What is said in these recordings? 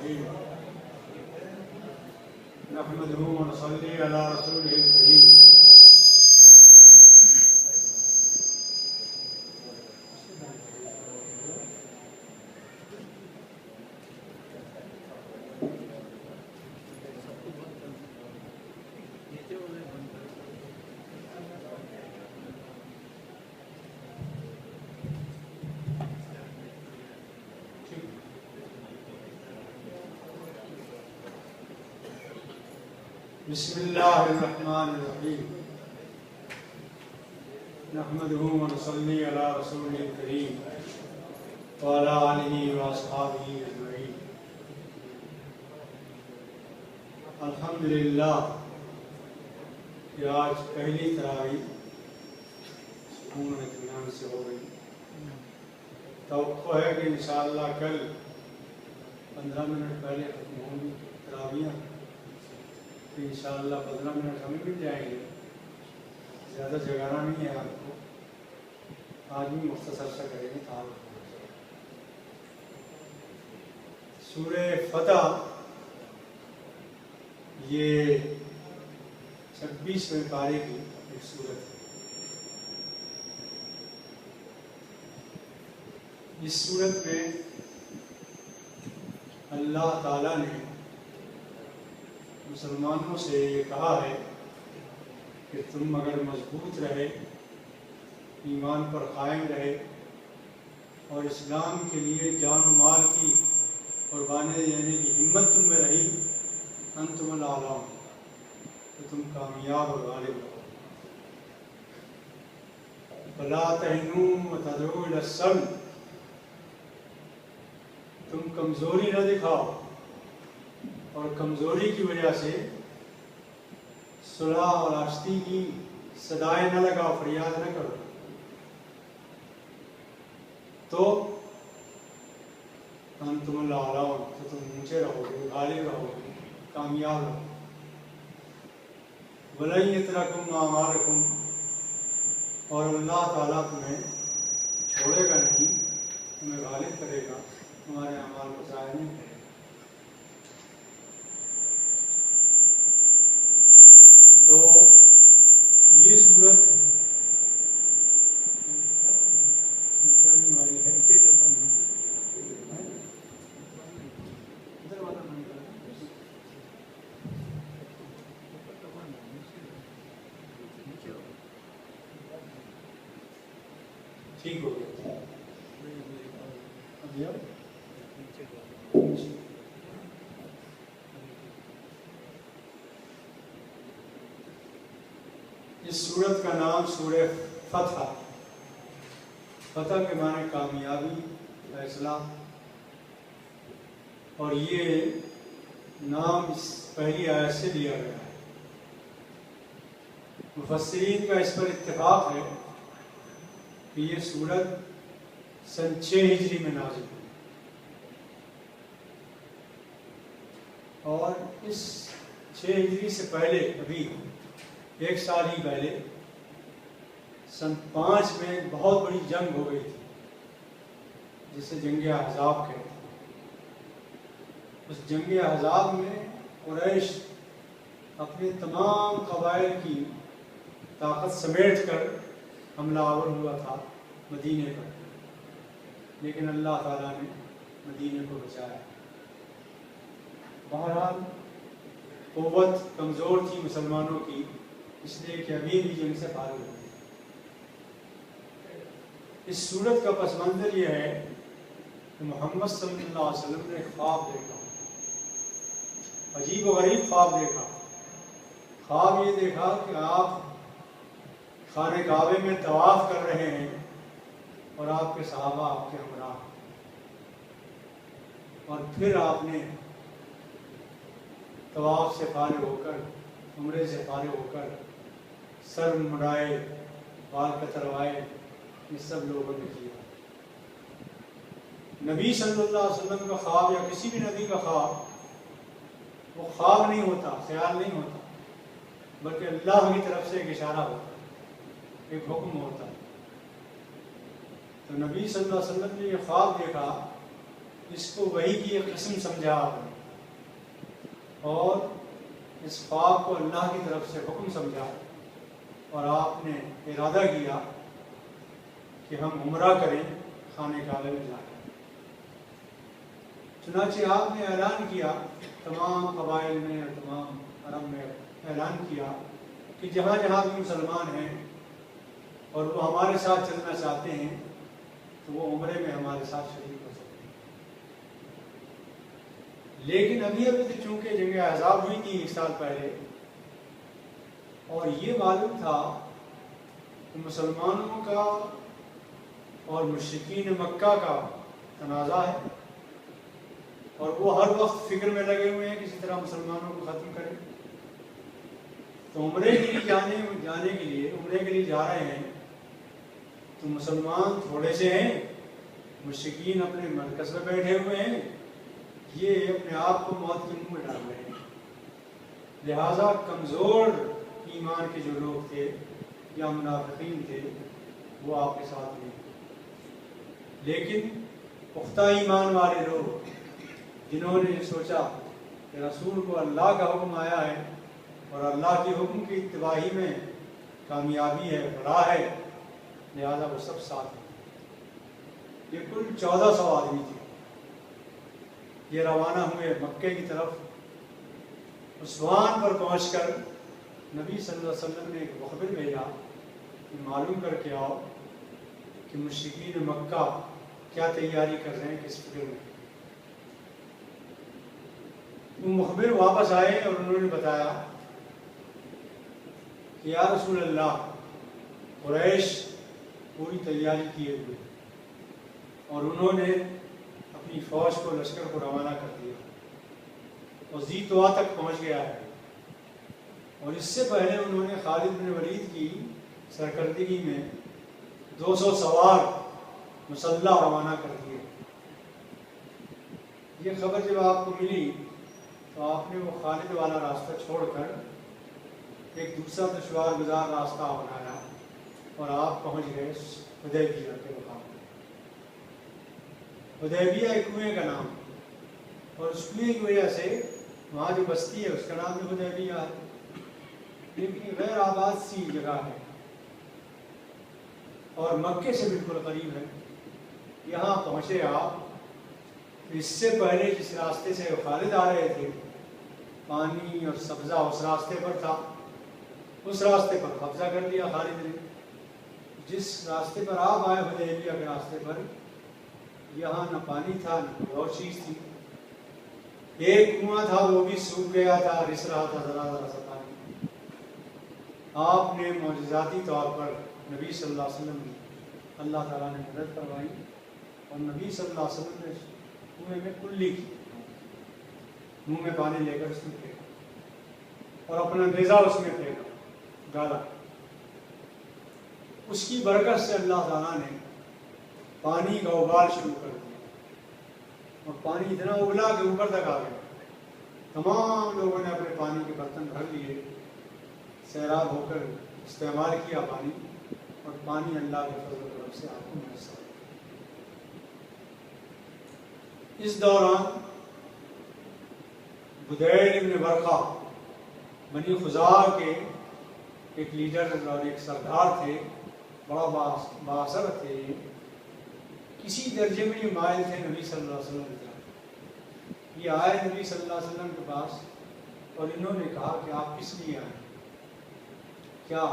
الرحيم نحمده ونصلي على رسوله الكريم بسم الله الرحمن الرحيم نحمده ونصلي على رسوله الكريم وعلى آله وأصحابه أجمعين الحمدللہ کہ آج پہلی تراویح سکون و اطمینان سے ہو گئی. توقع ہے کہ انشاءاللہ کل 15 منٹ پہلے ختم ہوں گی تراویحاں. انشاءاللہ 15 منٹ ہمیں مل جائیں گے. زیادہ جگانا نہیں ہے آپ کو. آج بھی مختصر سا کریں گے. سورہ فتح یہ 26ویں پارے کی ایک سورت ہے. اس سورت میں اللہ تعالیٰ نے مسلمانوں سے یہ کہا ہے کہ تم اگر مضبوط رہے, ایمان پر قائم رہے اور اسلام کے لیے جان و مال کی قربانی دینے کی ہمت تم میں رہی, انتم الاعلون, تو تم کامیاب اور غالب رہو. فلا تہنوا وتدعوا الی السلم, تم کمزوری نہ دکھاؤ اور کمزوری کی وجہ سے صلح اور آشتی کی صدائیں نہ لگاؤ, فریاد نہ کرو. تو انتم الاعلون, تو تم اونچے رہو گے, غالب رہو گے, کامیاب رہو گے. ولن یترکم اعمالکم, اور اللہ تعالیٰ تمہیں چھوڑے گا نہیں, تمہیں غالب کرے گا, تمہارے اعمال کو ضائع نہیں کرے گا. تو یہ صورت کیا بیماری ہے؟ ٹھیک ہو گیا. اس سورت کا نام سورہ فتح. فتح کے معنی کامیابی, فیصلہ, اور یہ نام اس پہلی آیت سے لیا گیا ہے. مفسرین کا اس پر اتفاق ہے کہ یہ سورت سن 6 ہجری میں نازل ہوئی, اور اس 6 ہجری سے پہلے ابھی 1 سال ہی پہلے سن 5 میں بہت بڑی جنگ ہو گئی تھی, جسے جنگ احزاب کہتے ہیں. اس جنگ احزاب میں قریش اپنے تمام قبائل کی طاقت سمیٹ کر حملہ آور ہوا تھا مدینے پر, لیکن اللہ تعالیٰ نے مدینے کو بچایا. بہرحال قوت کمزور تھی مسلمانوں کی, اس لیے کہ ابھی بھی جنگ سے فارغ ہو گئی. اس صورت کا پس منظر یہ ہے کہ محمد صلی اللہ علیہ وسلم نے خواب دیکھا, عجیب و غریب خواب دیکھا. خواب یہ دیکھا کہ آپ خانہ کعبے میں طواف کر رہے ہیں اور آپ کے صحابہ آپ کے ہمراہ, اور پھر آپ نے طواف سے فارغ ہو کر, عمرے سے فارغ ہو کر سر مڑائے, بال کتروائے, یہ سب لوگوں نے کیا. نبی صلی اللہ علیہ وسلم کا خواب یا کسی بھی نبی کا خواب وہ خواب نہیں ہوتا, خیال نہیں ہوتا, بلکہ اللہ کی طرف سے ایک اشارہ ہوتا ہے, ایک حکم ہوتا ہے. تو نبی صلی اللہ علیہ وسلم نے یہ خواب دیکھا اس کو وحی کی ایک قسم سمجھا آپ نے، اور اس خواب کو اللہ کی طرف سے حکم سمجھا، اور آپ نے ارادہ کیا کہ ہم عمرہ کریں خانہ کعبہ میں جا کر۔ چنانچہ آپ نے اعلان کیا، تمام قبائل میں اور تمام عرب میں اعلان کیا کہ جہاں جہاں بھی مسلمان ہیں اور وہ ہمارے ساتھ چلنا چاہتے ہیں تو وہ عمرے میں ہمارے ساتھ شریک ہو سکتے ہیں۔ لیکن ابھی تو چونکہ جنگ احزاب ہوئی تھی 1 سال پہلے، اور یہ معلوم تھا کہ مسلمانوں کا اور مشرکین مکہ کا تنازع ہے، اور وہ ہر وقت فکر میں لگے ہوئے ہیں کسی طرح مسلمانوں کو ختم کریں، تو عمرے کے لیے عمرے کے لیے جا رہے ہیں، تو مسلمان تھوڑے سے ہیں، مشرکین اپنے مرکز میں بیٹھے ہوئے ہیں، یہ اپنے آپ کو موت کے منہ میں ڈال رہے ہیں۔ لہذا کمزور ایمان کے جو لوگ تھے یا منافقین تھے وہ آپ کے ساتھ نہیں، لیکن پختہ ایمان والے لوگ جنہوں نے سوچا کہ رسول کو اللہ کا حکم آیا ہے اور اللہ کے حکم کی اتباعی میں کامیابی ہے، فلاح ہے، لہذا وہ سب ساتھ ہیں۔ یہ کل 1400 آدمی تھے، یہ روانہ ہوئے مکے کی طرف۔ عثمان پر پہنچ کر نبی صلی اللہ علیہ وسلم نے ایک مخبر بھیجا کہ معلوم کر کے آؤ کہ مشرکین مکہ کیا تیاری کر رہے ہیں، کس فکر میں۔ وہ مخبر واپس آئے اور انہوں نے بتایا کہ یا رسول اللہ، قریش پوری تیاری کیے ہوئے اور انہوں نے اپنی فوج کو، لشکر کو روانہ کر دیا اور ذی طوا تک پہنچ گیا ہے، اور اس سے پہلے انہوں نے خالد بن ولید کی سرکردگی میں 200 سوار مسلح روانہ کر دیے۔ یہ خبر جب آپ کو ملی تو آپ نے وہ خالد والا راستہ چھوڑ کر ایک دوسرا دشوار گزار راستہ اپنایا اور آپ پہنچ گئے حدیبیہ کے مقام پر۔ حدیبیہ ایک کنویں کا نام، اور اس کنویں کی وجہ سے وہاں جو بستی ہے اس کا نام بھی حدیبیہ ہے، لیکن غیر آباد سی جگہ ہے اور مکے سے بالکل قریب ہے۔ یہاں پہنچے آپ، اس سے پہلے جس راستے سے خالد آ رہے تھے پانی اور سبزہ اس راستے پر تھا، اس راستے پر قبضہ کر لیا خالد نے۔ جس راستے پر آپ آئے حدیبیہ کے راستے پر، یہاں نہ پانی تھا نہ کوئی اور چیز تھی، ایک کنواں تھا وہ بھی سوکھ گیا تھا، رس رہا تھا ذرا ذرا سا پانی۔ آپ نے معجزاتی طور پر نبی صلی اللہ علیہ وسلم نے، اللہ تعالیٰ نے مدد کروائی اور نبی صلی اللہ علیہ وسلم نے کنویں میں کلی کی، منہ میں پانی لے کر اس میں پھینکا اور اپنا نیزہ اس میں پھینکا، ڈالا۔ اس کی برکت سے اللہ تعالیٰ نے پانی کا ابال شروع کر دیا اور پانی اتنا ابلا کہ اوپر تک آ گیا۔ تمام لوگوں نے اپنے پانی کے برتن بھر لیے، سیراب ہو کر استعمال کیا پانی، اور پانی اللہ کے فضل و کرم سے آپ کو میسر۔ اس دوران بدیل ابن ورقہ بنی خزاعہ کے ایک لیڈر اور ایک سردار تھے، بڑا بااثر تھے، کسی درجے میں یہ مائل تھے نبی صلی اللہ علیہ وسلم کی طرف۔ یہ آئے نبی صلی اللہ علیہ وسلم کے پاس اور انہوں نے کہا کہ آپ کس لیے آئے، کیا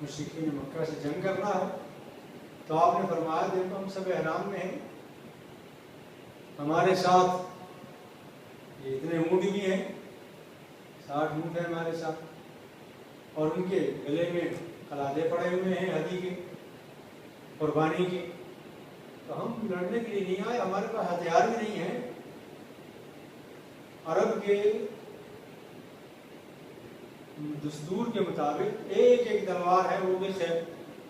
مشرکین مکہ سے جنگ کرنا ہے؟ تو آپ نے فرمایا دیکھو ہم سب احرام میں ہیں، ہمارے ساتھ یہ اتنے اونٹ بھی ہیں، 60 اونٹ ہیں ہمارے ساتھ، اور ان کے گلے میں قلادے پڑے ہوئے ہیں ہدی کے، قربانی کے، تو ہم لڑنے کے لیے نہیں آئے، ہمارے پاس ہتھیار بھی نہیں ہے۔ عرب کے دستور کے مطابق ایک ایک تلوار ہے، وہ بھی خیر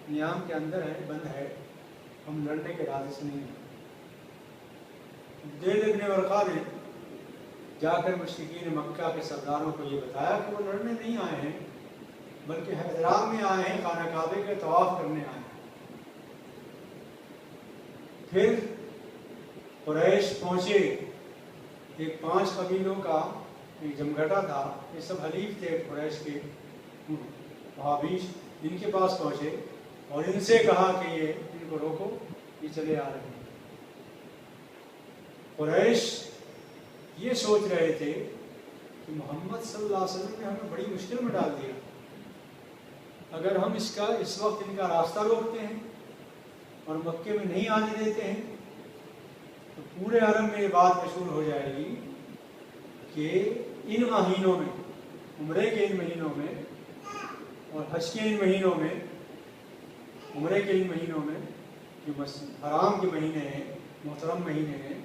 نیام کے اندر ہے، بند ہے، ہم لڑنے کے ارادے سے نہیں ہیں۔ بدیل ابن ورقہ نے جا کر مشرکین مکہ کے سرداروں کو یہ بتایا کہ وہ لڑنے نہیں آئے ہیں بلکہ احرام میں آئے ہیں، خانہ کعبے کے طواف کرنے آئے ہیں۔ پھر قریش پہنچے، ایک 5 قبیلوں کا ایک جمگھٹا تھا، یہ سب حلیف تھے قریش کے وہابیش، ان کے پاس پہنچے اور ان سے کہا کہ یہ ان کو روکو، یہ چلے آ رہے ہیں۔ قریش یہ سوچ رہے تھے کہ محمد صلی اللہ علیہ وسلم نے ہمیں بڑی مشکل میں ڈال دیا، اگر ہم اس وقت ان کا راستہ روکتے ہیں اور مکے میں نہیں آنے دیتے ہیں تو پورے عرب میں یہ بات مشہور ہو جائے گی کہ ان مہینوں میں، عمرے کے ان مہینوں میں اور حج کے ان مہینوں میں، عمرے کے ان مہینوں میں جو حرام کے مہینے ہیں، محترم مہینے ہیں،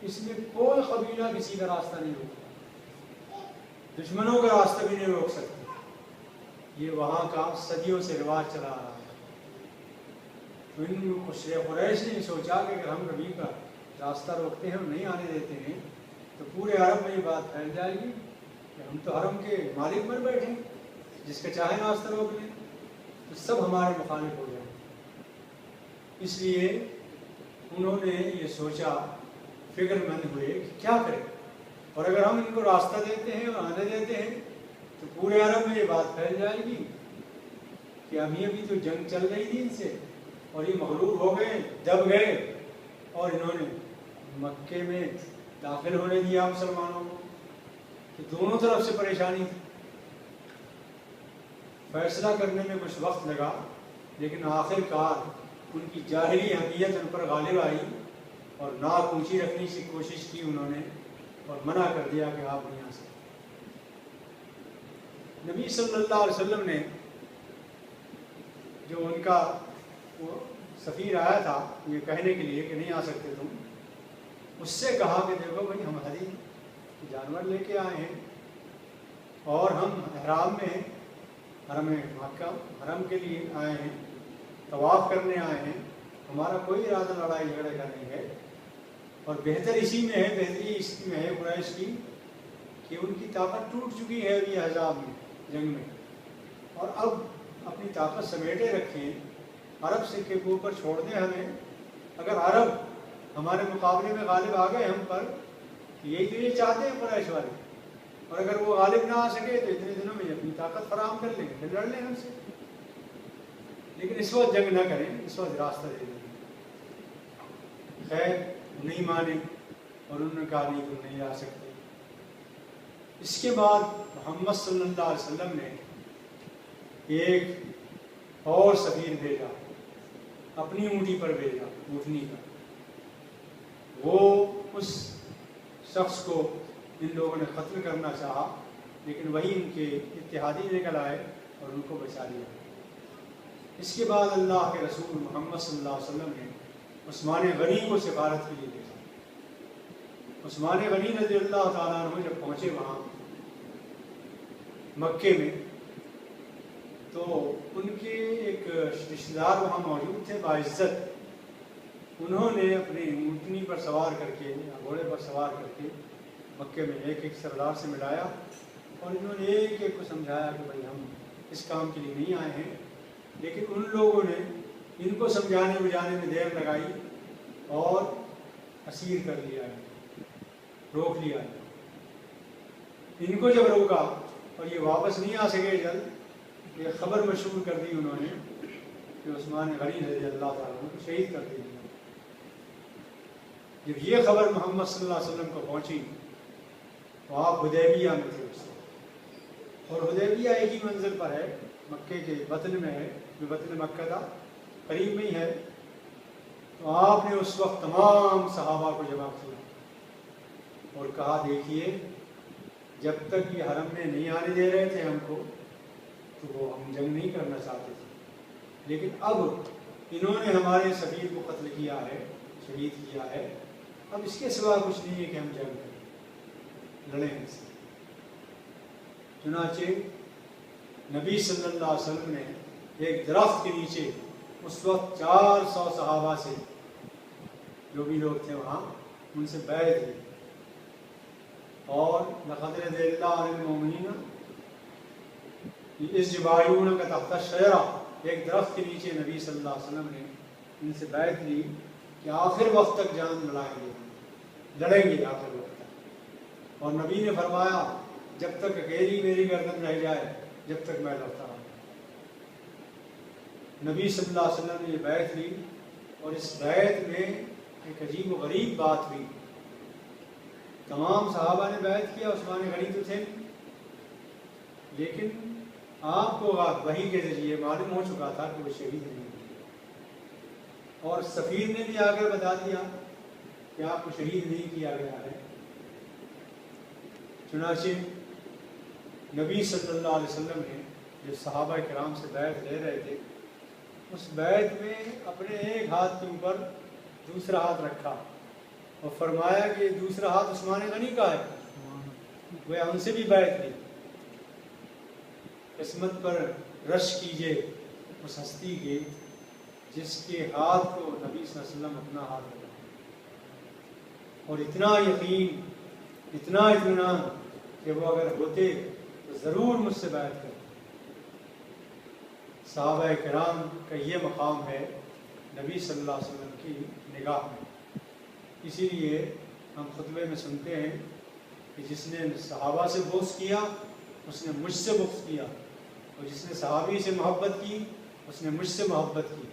اس میں کوئی قبیلہ کسی کا راستہ نہیں روکتا، دشمنوں کا راستہ بھی نہیں روک سکتے۔ یہ وہاں کا صدیوں سے رواج چلا آ رہا ہے۔ تو ان قریش نے سوچا کہ اگر ہم نبی کا راستہ روکتے ہیں اور نہیں آنے دیتے ہیں تو پورے عرب میں یہ بات پھیل جائے گی کہ ہم تو حرم کے مالک بن بیٹھے ہیں، جس کا چاہے راستہ روک لیں تو سب ہمارے مخالف ہو جائیں۔ اس لیے انہوں نے یہ سوچا، فکر مند ہوئے کہ کیا کریں، اور اگر ہم ان کو راستہ دیتے ہیں اور آنے دیتے ہیں تو پورے عرب میں یہ بات پھیل جائے گی کہ ابھی تو جنگ چل رہی تھی ان سے اور یہ مغلوب ہو گئے، دب گئے، اور انہوں نے مکے میں داخل ہونے دیا مسلمانوں کو، تو دونوں طرف سے پریشانی تھی۔ فیصلہ کرنے میں کچھ وقت لگا، لیکن آخر کار ان کی جاہلی حمیت ان پر غالب آئی اور ناک اونچی رکھنے کی کوشش کی انہوں نے اور منع کر دیا کہ آپ نہیں آ سکتے۔ نبی صلی اللہ علیہ وسلم نے جو ان کا وہ سفیر آیا تھا یہ کہنے کے لیے کہ نہیں آ سکتے تم، اس سے کہا کہ دیکھو بھائی، ہم ہدی جانور لے کے آئے ہیں اور ہم احرام میں ہیں، حرم مکہ، حرم کے لیے آئے ہیں، طواف کرنے آئے ہیں، ہمارا کوئی ارادہ لڑائی جھگڑے کا نہیں ہے، اور بہتر اسی میں ہے، بہتری اس میں ہے قریش کی کہ ان کی طاقت ٹوٹ چکی ہے ابھی احزاب میں، جنگ میں، اور اب اپنی طاقت سمیٹے رکھیں، عرب سے کے اوپر چھوڑ دیں ہمیں۔ اگر عرب ہمارے مقابلے میں غالب آ گئے ہم پر، یہی تو یہ چاہتے ہیں قریش والے، اور اگر وہ غالب نہ آ سکے تو اتنے دنوں میں اپنی طاقت فراہم کر لیں، پھر لڑ لیں ہم سے، لیکن اس وقت جنگ نہ کریں، اس وقت راستہ دے دیں۔ خیر نہیں مانے اور انہوں نے کہا نہیں تم نہیں آ سکتے۔ اس کے بعد محمد صلی اللہ علیہ وسلم نے ایک اور سفیر بھیجا، اپنی اونٹی پر بھیجا، اونٹنی پر۔ وہ اس شخص کو ان لوگوں نے قتل کرنا چاہا، لیکن وہی ان کے اتحادی نکل آئے اور ان کو بچا لیا۔ اس کے بعد اللہ کے رسول محمد صلی اللہ علیہ وسلم نے عثمان غنی کو سفارت کے لیے بھیجا۔ عثمان غنی رضی اللہ تعالیٰ عنہ جب پہنچے وہاں مکے میں تو ان کے ایک رشتہ دار وہاں موجود تھے باعزت، انہوں نے اپنی اونٹنی پر سوار کر کے یا گھوڑے پر سوار کر کے مکے میں ایک ایک سردار سے ملایا اور انہوں نے ایک ایک کو سمجھایا کہ بھائی ہم اس کام کے لیے نہیں آئے ہیں، لیکن ان لوگوں نے ان کو سمجھانے بجانے میں دیر لگائی اور اسیر کر لیا ہے، روک لیا ہے۔ ان کو جب روکا اور یہ واپس نہیں آ سکے جلد، یہ خبر مشہور کر دی انہوں نے کہ عثمان غنی رضی اللہ تعالیٰ عنہ کو شہید کر دیا۔ جب یہ خبر محمد صلی اللہ علیہ وسلم کو پہنچی تو آپ حدیبیہ میں تھے اس وقت، اور حدیبیہ ایک ہی منزل پر ہے، مکے کے بطن میں ہے، جو بطن مکہ تھا قریب میں ہی ہے۔ تو آپ نے اس وقت تمام صحابہ کو جمع کیا اور کہا دیکھیے جب تک یہ حرم میں نہیں آنے دے رہے تھے ہم کو تو وہ ہم جنگ نہیں کرنا چاہتے تھے، لیکن اب انہوں نے ہمارے سفیر کو قتل کیا ہے، شہید کیا ہے، اب اس کے سوا کچھ نہیں ہے کہ ہم جنگ کریں، لڑیں ان سے۔ چنانچہ نبی صلی اللہ علیہ وسلم نے ایک درخت کے نیچے اس وقت 400 صحابہ سے، جو بھی لوگ تھے وہاں، ان سے بیعت لی، اور لقد رضی اللہ عن المؤمنین اذ یبایعونک تحت الشجرہ، ایک درخت کے نیچے نبی صلی اللہ علیہ وسلم نے ان سے بیعت لی کہ آخر وقت تک جان لڑیں گے آخر وقت تک. اور نبی نے فرمایا جب تک اکیلی میری گردن رہ جائے جب تک میں لڑتا رہوں. نبی صلی اللہ علیہ وسلم نے یہ بیعت لی اور اس بیعت میں ایک عجیب و غریب بات ہوئی. تمام صحابہ نے بیعت کیا، عثمان غنی تو تھے، لیکن آپ کو وحی کے ذریعے معلوم ہو چکا تھا کہ وہ شہید نہیں ہوئے، اور سفیر نے بھی آ کر بتا دیا کہ آپ کو شہید نہیں کیا گیا ہے. چنانچہ نبی صلی اللہ علیہ وسلم نے جو صحابہ کرام سے بیعت لے رہے تھے، اس بیعت میں اپنے ایک ہاتھ کے اوپر دوسرا ہاتھ رکھا اور فرمایا کہ دوسرا ہاتھ عثمان غنی کا ہے، وہ ان سے بھی بیعت لی. قسمت پر رش کیجئے اس ہستی کے جس کے ہاتھ کو نبی صلی اللہ علیہ وسلم اپنا ہاتھ لگا، اور اتنا یقین، اتنا اطمینان کہ وہ اگر ہوتے تو ضرور مجھ سے بیعت کرتے. صحابہ کرام کا یہ مقام ہے نبی صلی اللہ علیہ وسلم کی نگاہ میں. اسی لیے ہم خطبے میں سنتے ہیں کہ جس نے صحابہ سے بغض کیا اس نے مجھ سے بغض کیا، اور جس نے صحابی سے محبت کی اس نے مجھ سے محبت کی.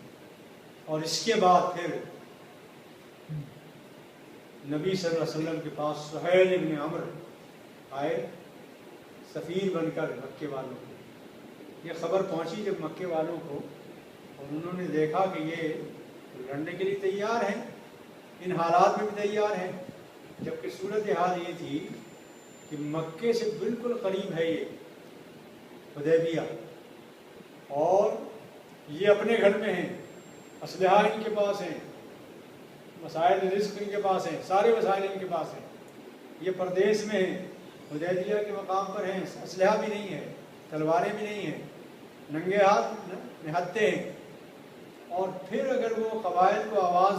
اور اس کے بعد پھر نبی صلی اللہ علیہ وسلم کے پاس سہیل ابن عمرو آئے سفیر بن کر مکے والوں کو. یہ خبر پہنچی جب مکے والوں کو، اور انہوں نے دیکھا کہ یہ لڑنے کے لیے تیار ہیں، ان حالات میں بھی تیار ہیں، جبکہ صورتحال یہ تھی کہ مکے سے بالکل قریب ہے یہ حدیبیہ، اور یہ اپنے گھر میں ہیں، اسلحہ ان کے پاس ہیں، وسائل رزق ان کے پاس ہیں، سارے وسائل ان کے پاس ہیں. یہ پردیس میں ہیں، حدیبیہ کے مقام پر ہیں، اسلحہ بھی نہیں ہے، تلواریں بھی نہیں ہیں، ننگے ہاتھ نہتے ہیں. اور پھر اگر وہ قبائل کو آواز